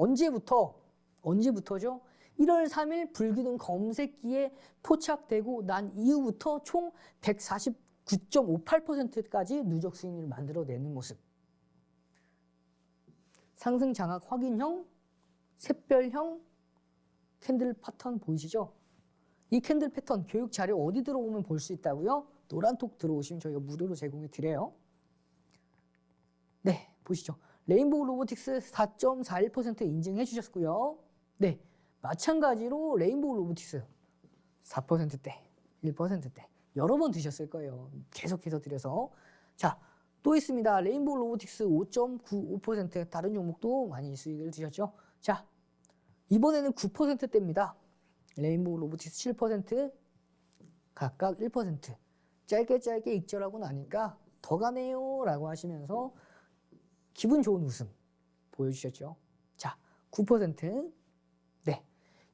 Speaker 1: 언제부터죠? 1월 3일 불기둥 검색기에 포착되고 난 이후부터 총 149.58%까지 누적 수익률을 만들어내는 모습. 상승 장악 확인형, 샛별형 캔들 패턴 보이시죠? 이 캔들 패턴 교육 자료 어디 들어오면 볼 수 있다고요? 노란톡 들어오시면 저희가 무료로 제공해 드려요. 네, 보시죠. 레인보우 로보틱스 4.41% 인증해 주셨고요. 네, 마찬가지로 레인보우 로보틱스 4%대, 1%대 여러 번 드셨을 거예요. 계속해서 드려서. 자, 또 있습니다. 레인보우 로보틱스 5.95%, 다른 종목도 많이 수익을 드셨죠. 자, 이번에는 9%대입니다. 레인보우 로보틱스 7%, 각각 1%. 짧게 익절하고 나니까 더 가네요 라고 하시면서 기분 좋은 웃음 보여주셨죠. 자, 9%. 네,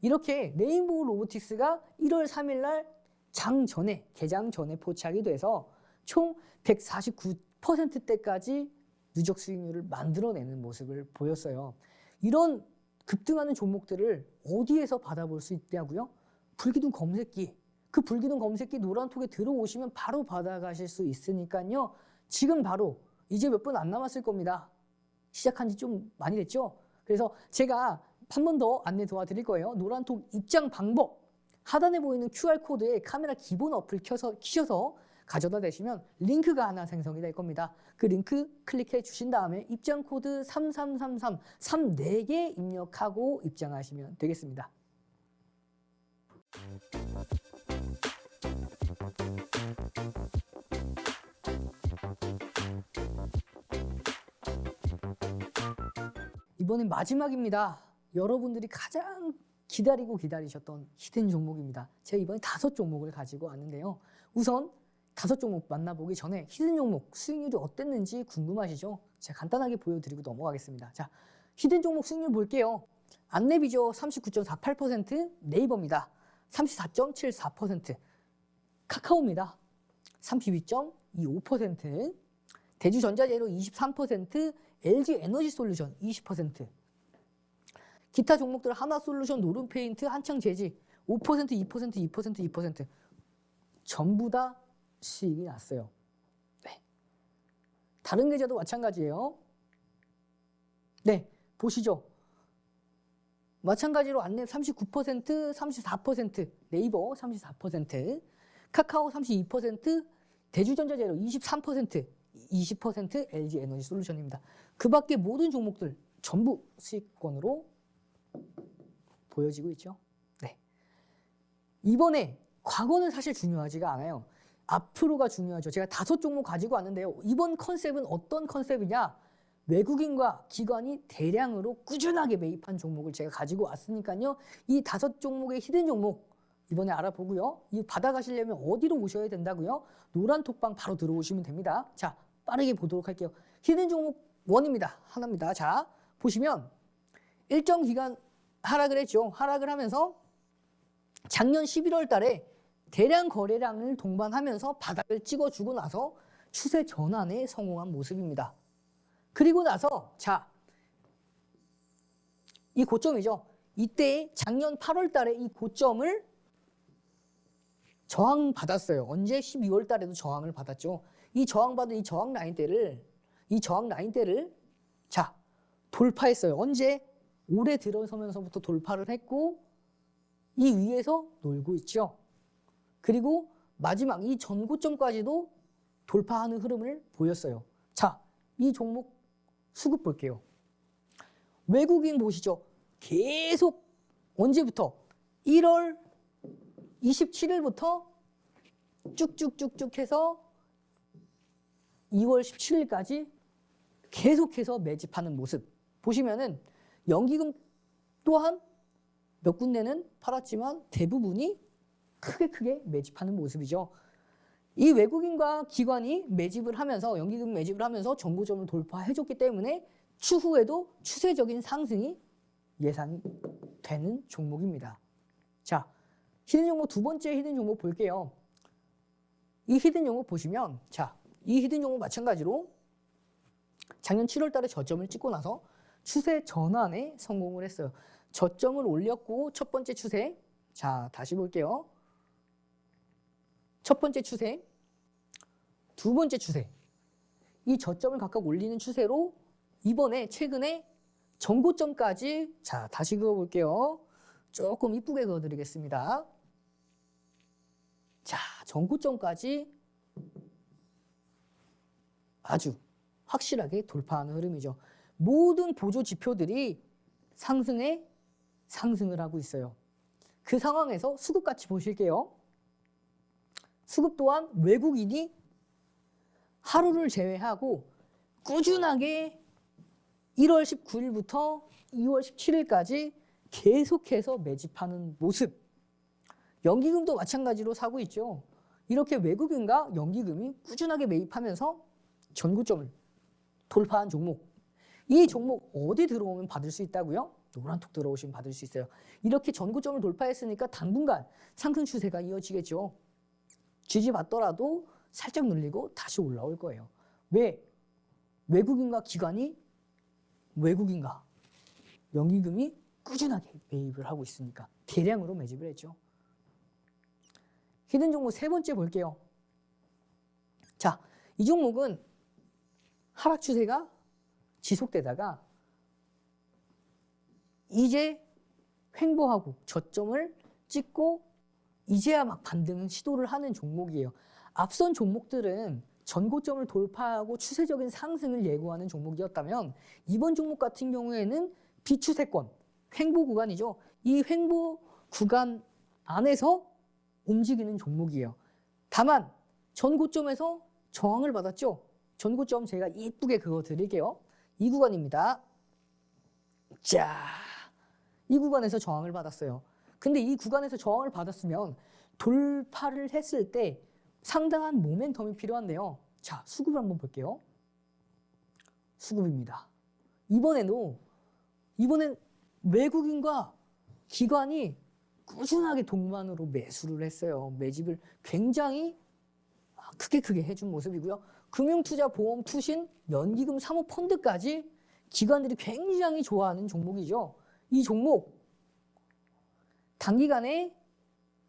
Speaker 1: 이렇게 레인보우 로보틱스가 1월 3일 날 개장 전에 포착이 돼서 총 149%대까지 누적 수익률을 만들어내는 모습을 보였어요. 이런 급등하는 종목들을 어디에서 받아볼 수 있냐고요? 불기둥 검색기. 그 불기둥 검색기 노란톡에 들어오시면 바로 받아가실 수 있으니까요. 지금 바로 이제 몇 분 안 남았을 겁니다. 시작한 지 좀 많이 됐죠? 그래서 제가 한 번 더 안내 도와드릴 거예요. 노란톡 입장 방법. 하단에 보이는 QR코드에 카메라 기본 어플 키셔서 가져다 대시면 링크가 하나 생성이 될 겁니다. 그 링크 클릭해 주신 다음에 입장 코드 3333 34개 입력하고 입장하시면 되겠습니다. 이번엔 마지막입니다. 여러분들이 가장 기다리셨던 히든 종목입니다. 제가 이번에 5종목을 가지고 왔는데요. 우선 5종목 만나보기 전에 히든 종목 수익률이 어땠는지 궁금하시죠? 제가 간단하게 보여드리고 넘어가겠습니다. 자, 히든 종목 수익률 볼게요. 안내비죠. 39.48%, 네이버입니다. 34.74%, 카카오입니다. 32.25%, 대주전자재료 23%, LG에너지솔루션 20%, 기타 종목들 하나솔루션, 노름페인트, 한창재지 5%, 2%, 2%, 2% 전부 다 수익이 났어요. 네. 다른 계좌도 마찬가지예요. 네, 보시죠. 마찬가지로 안내 39%, 34%, 네이버 34%, 카카오 32%, 대주전자재료 23%, 20% LG에너지솔루션입니다. 그 밖에 모든 종목들 전부 수익권으로 보여지고 있죠. 네. 이번에 과거는 사실 중요하지가 않아요. 앞으로가 중요하죠. 제가 5종목 가지고 왔는데요. 이번 컨셉은 어떤 컨셉이냐? 외국인과 기관이 대량으로 꾸준하게 매입한 종목을 제가 가지고 왔으니까요. 이 5종목의 히든 종목 이번에 알아보고요. 이 받아가시려면 어디로 오셔야 된다고요? 노란 톡방 바로 들어오시면 됩니다. 자, 빠르게 보도록 할게요. 히든 종목 1입니다. 하나입니다. 자, 보시면 일정 기간 하락을 했죠. 하락을 하면서 작년 11월 달에 대량 거래량을 동반하면서 바닥을 찍어주고 나서 추세 전환에 성공한 모습입니다. 그리고 나서 자, 이 고점이죠. 이때 작년 8월 달에 이 고점을 저항받았어요. 언제? 12월 달에도 저항을 받았죠. 이 저항받은 이 저항 라인대를 자, 돌파했어요. 언제? 올해 들어서면서부터 돌파를 했고 이 위에서 놀고 있죠. 그리고 마지막 이 전고점까지도 돌파하는 흐름을 보였어요. 자, 이 종목 수급 볼게요. 외국인 보시죠. 계속 언제부터? 1월 27일부터 쭉쭉쭉쭉 해서 2월 17일까지 계속해서 매집하는 모습. 보시면은 연기금 또한 몇 군데는 팔았지만 대부분이 크게 매집하는 모습이죠. 이 외국인과 기관이 매집을 하면서 연기금 매집을 하면서 정고점을 돌파해줬기 때문에 추후에도 추세적인 상승이 예상이 되는 종목입니다. 자, 히든 종목 두 번째 히든 종목 볼게요. 이 히든 종목 보시면 자, 이 히든 종목 마찬가지로 작년 7월 달에 저점을 찍고 나서 추세 전환에 성공을 했어요. 저점을 올렸고 첫 번째 추세. 자, 다시 볼게요. 첫 번째 추세, 두 번째 추세. 이 저점을 각각 올리는 추세로 이번에 최근에 전고점까지 자, 다시 그어볼게요. 조금 이쁘게 그어드리겠습니다. 자, 전고점까지 아주 확실하게 돌파하는 흐름이죠. 모든 보조 지표들이 상승을 하고 있어요. 그 상황에서 수급 같이 보실게요. 수급 또한 외국인이 하루를 제외하고 꾸준하게 1월 19일부터 2월 17일까지 계속해서 매집하는 모습. 연기금도 마찬가지로 사고 있죠. 이렇게 외국인과 연기금이 꾸준하게 매입하면서 전고점을 돌파한 종목. 이 종목 어디 들어오면 받을 수 있다고요? 노란톡 들어오시면 받을 수 있어요. 이렇게 전고점을 돌파했으니까 당분간 상승 추세가 이어지겠죠. 지지받더라도 살짝 눌리고 다시 올라올 거예요. 왜? 외국인과 기관이 외국인과 연기금이 꾸준하게 매입을 하고 있으니까 대량으로 매집을 했죠. 히든 종목 세 번째 볼게요. 자, 이 종목은 하락 추세가 지속되다가 이제 횡보하고 저점을 찍고 이제야 막 반등 시도를 하는 종목이에요. 앞선 종목들은 전고점을 돌파하고 추세적인 상승을 예고하는 종목이었다면 이번 종목 같은 경우에는 비추세권, 횡보 구간이죠. 이 횡보 구간 안에서 움직이는 종목이에요. 다만 전고점에서 저항을 받았죠. 전고점 제가 이쁘게 그거 드릴게요. 이 구간입니다. 자, 이 구간에서 저항을 받았어요. 근데 이 구간에서 저항을 받았으면 돌파를 했을 때 상당한 모멘텀이 필요한데요. 자, 수급을 한번 볼게요. 수급입니다. 이번엔 외국인과 기관이 꾸준하게 동반으로 매수를 했어요. 매집을 굉장히 크게 해준 모습이고요. 금융투자, 보험, 투신, 연기금, 사모펀드까지 기관들이 굉장히 좋아하는 종목이죠. 이 종목 단기간에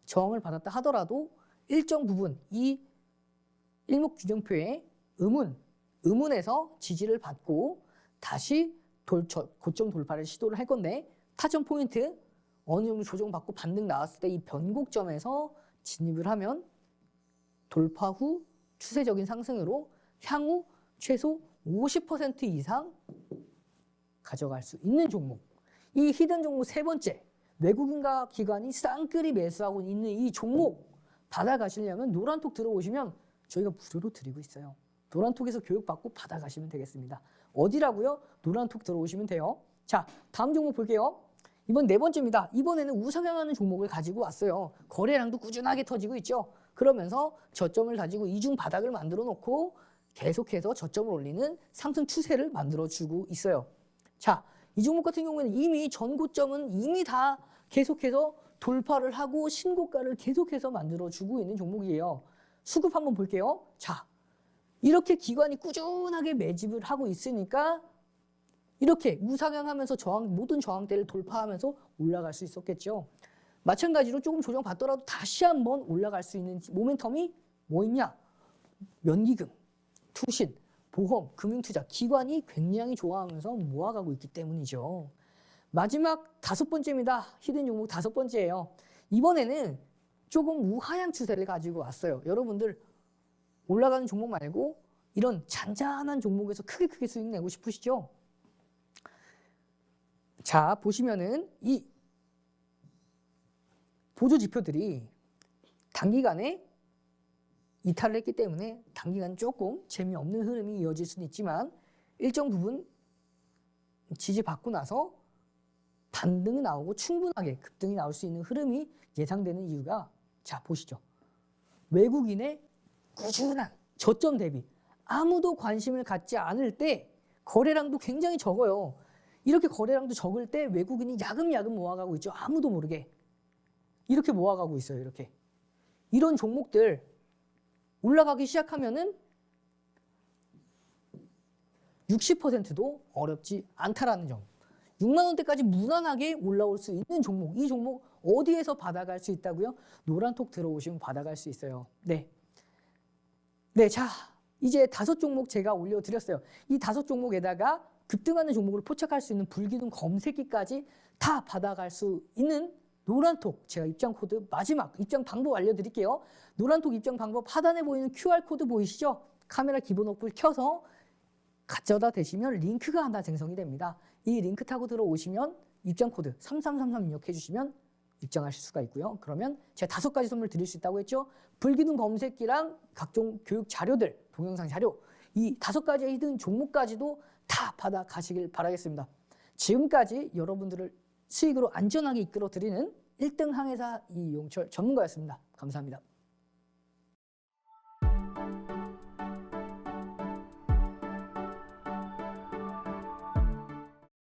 Speaker 1: 저항을 받았다 하더라도 일정 부분 이 일목균형표의 음운에서 지지를 받고 다시 고점 돌파를 시도를 할 건데 타점 포인트 어느 정도 조정받고 반등 나왔을 때 이 변곡점에서 진입을 하면 돌파 후 추세적인 상승으로 향후 최소 50% 이상 가져갈 수 있는 종목. 이 히든 종목 세 번째, 외국인과 기관이 쌍끌이 매수하고 있는 이 종목 받아가시려면 노란톡 들어오시면 저희가 무료로 드리고 있어요. 노란톡에서 교육받고 받아가시면 되겠습니다. 어디라고요? 노란톡 들어오시면 돼요. 자, 다음 종목 볼게요. 이번 네 번째입니다. 이번에는 우상향하는 종목을 가지고 왔어요. 거래량도 꾸준하게 터지고 있죠. 그러면서 저점을 다지고 이중 바닥을 만들어 놓고 계속해서 저점을 올리는 상승 추세를 만들어주고 있어요. 자, 이 종목 같은 경우에는 이미 전고점은 이미 다 계속해서 돌파를 하고 신고가를 계속해서 만들어주고 있는 종목이에요. 수급 한번 볼게요. 자, 이렇게 기관이 꾸준하게 매집을 하고 있으니까 이렇게 우상향하면서 모든 저항대를 돌파하면서 올라갈 수 있었겠죠. 마찬가지로 조금 조정받더라도 다시 한번 올라갈 수 있는 모멘텀이 뭐 있냐? 연기금, 투신, 보험, 금융투자, 기관이 굉장히 좋아하면서 모아가고 있기 때문이죠. 마지막 다섯 번째입니다. 히든 종목 다섯 번째예요. 이번에는 조금 우하향 추세를 가지고 왔어요. 여러분들 올라가는 종목 말고 이런 잔잔한 종목에서 크게 수익 내고 싶으시죠? 자, 보시면은 이 보조 지표들이 단기간에 이탈을 했기 때문에 단기간 조금 재미없는 흐름이 이어질 수는 있지만 일정 부분 지지받고 나서 반등이 나오고 충분하게 급등이 나올 수 있는 흐름이 예상되는 이유가 자, 보시죠. 외국인의 꾸준한 저점 대비 아무도 관심을 갖지 않을 때 거래량도 굉장히 적어요. 이렇게 거래량도 적을 때 외국인이 야금야금 모아가고 있죠. 아무도 모르게. 이렇게 모아가고 있어요. 이렇게. 이런 종목들 올라가기 시작하면은 60%도 어렵지 않다라는 점. 6만 원대까지 무난하게 올라올 수 있는 종목. 이 종목 어디에서 받아갈 수 있다고요? 노란톡 들어오시면 받아갈 수 있어요. 네. 네, 자, 이제 다섯 종목 제가 올려드렸어요. 이 다섯 종목에다가 급등하는 종목을 포착할 수 있는 불기둥 검색기까지 다 받아갈 수 있는 노란톡, 제가 입장 코드 마지막 입장 방법 알려드릴게요. 노란톡 입장 방법 하단에 보이는 QR코드 보이시죠? 카메라 기본 어플 켜서 가져다 대시면 링크가 하나 생성이 됩니다. 이 링크 타고 들어오시면 입장 코드 3333 입력해 주시면 입장하실 수가 있고요. 그러면 제가 5가지 선물 드릴 수 있다고 했죠. 불기둥 검색기랑 각종 교육 자료들, 동영상 자료, 이 5가지의 히든 종목까지도 다 받아가시길 바라겠습니다. 지금까지 여러분들을 수익으로 안전하게 이끌어 드리는 1등 항해사 이용철 전문가였습니다. 감사합니다.